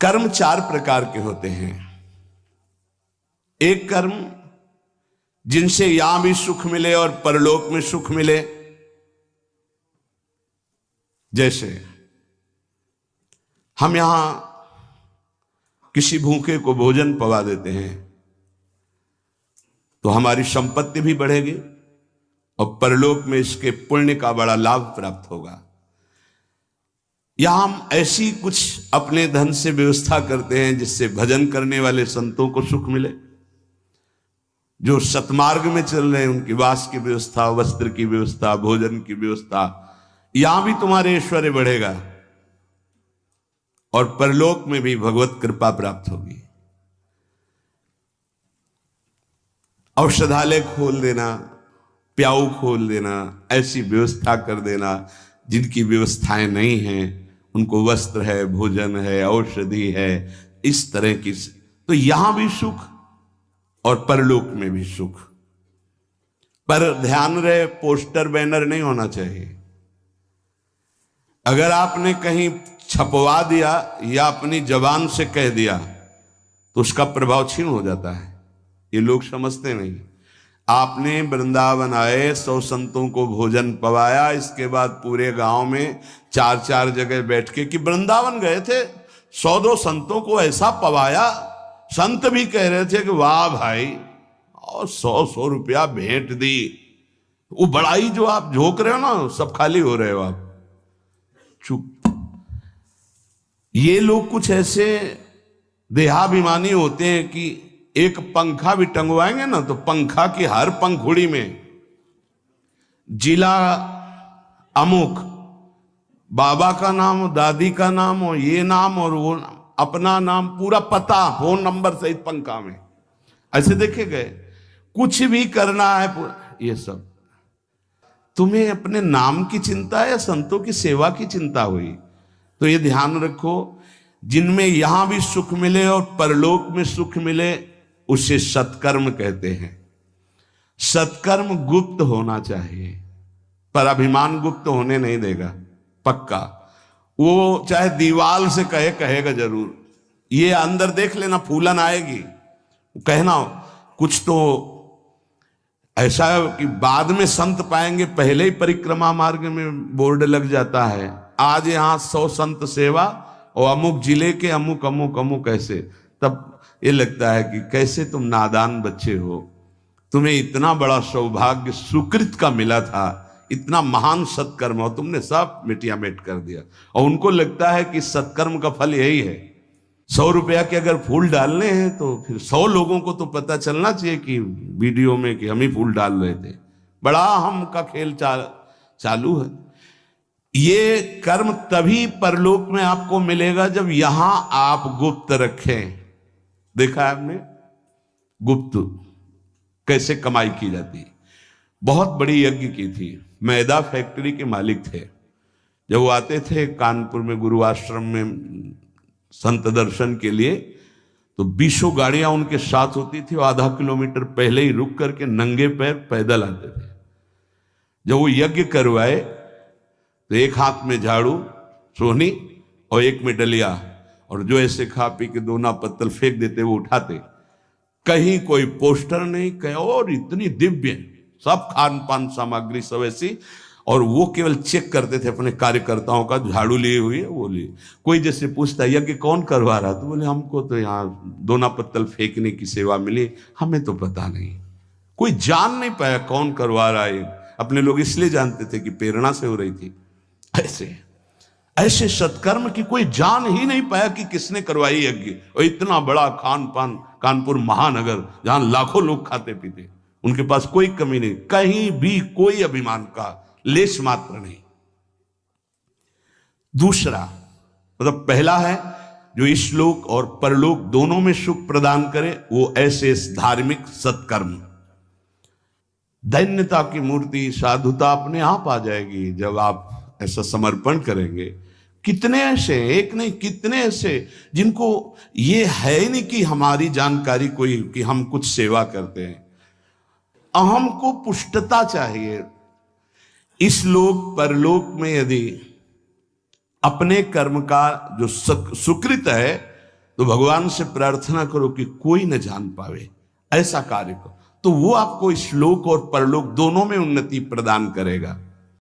कर्म चार प्रकार के होते हैं। एक कर्म जिनसे यहां भी सुख मिले और परलोक में सुख मिले, जैसे हम यहां किसी भूखे को भोजन पवा देते हैं तो हमारी संपत्ति भी बढ़ेगी और परलोक में इसके पुण्य का बड़ा लाभ प्राप्त होगा। या हम ऐसी कुछ अपने धन से व्यवस्था करते हैं जिससे भजन करने वाले संतों को सुख मिले, जो सतमार्ग में चल रहे हैं उनकी वास की व्यवस्था, वस्त्र की व्यवस्था, भोजन की व्यवस्था, यहां भी तुम्हारे ऐश्वर्य बढ़ेगा और परलोक में भी भगवत कृपा प्राप्त होगी। औषधालय खोल देना, प्याऊ खोल देना, ऐसी व्यवस्था कर देना जिनकी व्यवस्थाएं नहीं हैं, उनको वस्त्र है, भोजन है, औषधि है, इस तरह की, तो यहां भी सुख और परलोक में भी सुख। पर ध्यान रहे, पोस्टर बैनर नहीं होना चाहिए। अगर आपने कहीं छपवा दिया या अपनी जबान से कह दिया तो उसका प्रभाव क्षीण हो जाता है, ये लोग समझते नहीं। आपने वृंदावन आए, 100 संतों को भोजन पवाया, इसके बाद पूरे गांव में 4-4 जगह बैठ के कि वृंदावन गए थे, 100-2 संतों को ऐसा पवाया, संत भी कह रहे थे कि वाह भाई, और 100-100 रुपया भेंट दी। वो बड़ाई जो आप झोंक रहे हो ना, सब खाली हो रहे हो आप, चुप। ये लोग कुछ ऐसे देहाभिमानी होते हैं कि एक पंखा भी टंगवाएंगे ना तो पंखा की हर पंखुड़ी में जिला अमुक, बाबा का नाम, दादी का नाम, और ये नाम और वो नाम, अपना नाम, पूरा पता, फोन नंबर सहित पंखा में ऐसे देखे गए। कुछ भी करना है ये सब। तुम्हें अपने नाम की चिंता है या संतों की सेवा की चिंता हुई? तो ये ध्यान रखो, जिनमें यहां भी सुख मिले और परलोक में सुख मिले उसे सत्कर्म कहते हैं। सत्कर्म गुप्त होना चाहिए, पर अभिमान गुप्त होने नहीं देगा, पक्का। वो चाहे दीवाल से कहेगा जरूर। ये अंदर देख लेना, फूलन आएगी, कहना कुछ तो ऐसा कि बाद में संत पाएंगे, पहले ही परिक्रमा मार्ग में बोर्ड लग जाता है, आज यहां 100 संत सेवा और अमुक जिले के अमुक अमुक अमुक ऐसे। तब ये लगता है कि कैसे तुम नादान बच्चे हो, तुम्हें इतना बड़ा सौभाग्य सुकृत का मिला था, इतना महान सत्कर्म, और तुमने सब मिटिया मेट कर दिया। और उनको लगता है कि सत्कर्म का फल यही है। 100 रुपया के अगर फूल डालने हैं तो फिर 100 लोगों को तो पता चलना चाहिए कि वीडियो में कि हम ही फूल डाल रहे थे। बड़ा हम का खेल चालू है। ये कर्म तभी परलोक में आपको मिलेगा जब यहां आप गुप्त रखें। देखा है आपने गुप्त कैसे कमाई की जाती? बहुत बड़ी यज्ञ की थी, मैदा फैक्ट्री के मालिक थे। जब वो आते थे कानपुर में गुरु आश्रम में संत दर्शन के लिए, तो 20 गाड़ियां उनके साथ होती थी, और आधा किलोमीटर पहले ही रुक करके नंगे पैर पैदल आते थे। जब वो यज्ञ करवाए तो एक हाथ में झाड़ू सोहनी और एक में डलिया, और जो ऐसे खा पी के दोना पत्तल फेंक देते वो उठाते। कहीं कोई पोस्टर नहीं, कहीं और इतनी दिव्य सब खान पान सामग्री सब ऐसी, और वो केवल चेक करते थे अपने कार्यकर्ताओं का, झाड़ू लिए हुई है वो लिए। कोई जैसे पूछता यज्ञ कौन करवा रहा, तो बोले हमको तो यहाँ दोना पत्तल फेंकने की सेवा मिली, हमें तो पता नहीं। कोई जान नहीं पाया कौन करवा रहा है। अपने लोग इसलिए जानते थे कि प्रेरणा से हो रही थी। ऐसे सत्कर्म की कोई जान ही नहीं पाया कि किसने करवाई यज्ञ। और इतना बड़ा खान पान, कानपुर महानगर जहां लाखों लोग खाते पीते, उनके पास कोई कमी नहीं, कहीं भी कोई अभिमान का लेश मात्र नहीं। दूसरा मतलब पहला है जो इस लोक और परलोक दोनों में सुख प्रदान करे, वो ऐसे धार्मिक सत्कर्म। दैन्यता की मूर्ति, साधुता अपने आप आ जाएगी जब आप ऐसा समर्पण करेंगे। कितने ऐसे, एक नहीं कितने ऐसे जिनको ये है ही नहीं कि हमारी जानकारी कोई, कि हम कुछ सेवा करते हैं। अहम को पुष्टता चाहिए। इस लोक परलोक में यदि अपने कर्म का जो सुकृत है तो भगवान से प्रार्थना करो कि कोई न जान पावे, ऐसा कार्य करो, तो वो आपको श्लोक और परलोक दोनों में उन्नति प्रदान करेगा।